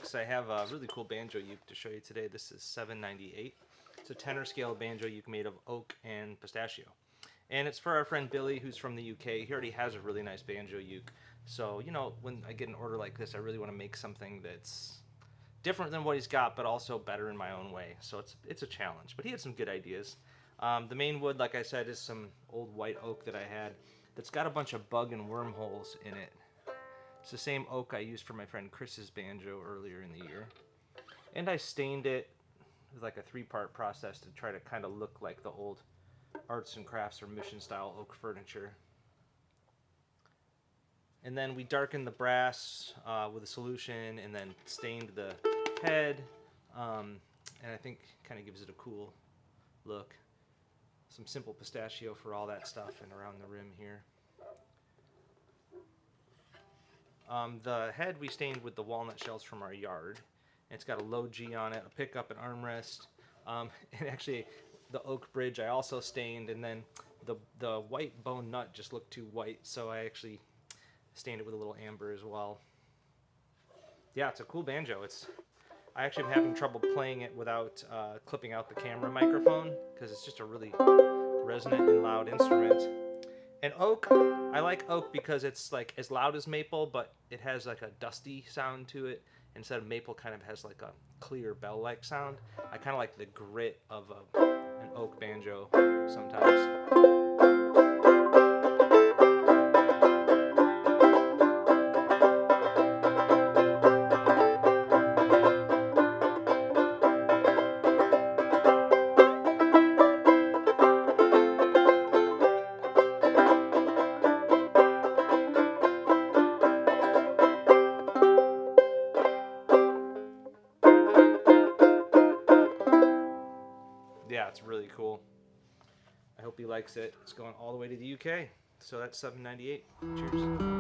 folks, I have a really cool banjo uke to show you today. This is 798. It's a tenor scale banjo uke made of oak and pistachio. And it's for our friend Billy, who's from the UK. He already has a really nice banjo uke. So, you know, when I get an order like this, I really want to make something that's different than what he's got, but also better in my own way. So it's a challenge. But he had some good ideas. The main wood, like I said, is some old white oak that I had that's got a bunch of bug and worm holes in it. It's the same oak I used for my friend Chris's banjo earlier in the year. And I stained it with like a three-part process to try to kind of look like the old arts and crafts or mission style oak furniture. And then we darkened the brass with a solution and then stained the head. And I think kind of gives it a cool look. Some simple pistachio for all that stuff and around the rim here. The head we stained with the walnut shells from our yard. It's got a low G on it, a pickup, an armrest. And actually, the oak bridge I also stained, and then the white bone nut just looked too white, so I actually stained it with a little amber as well. Yeah, it's a cool banjo. I actually am having trouble playing it without clipping out the camera microphone, because it's just a really resonant and loud instrument. And oak, I like oak because it's like as loud as maple, but it has like a dusty sound to it. Instead of maple kind of has like a clear bell-like sound. I kind of like the grit of an oak banjo sometimes. Yeah, it's really cool. I hope he likes it. It's going all the way to the UK. So that's 798. Cheers.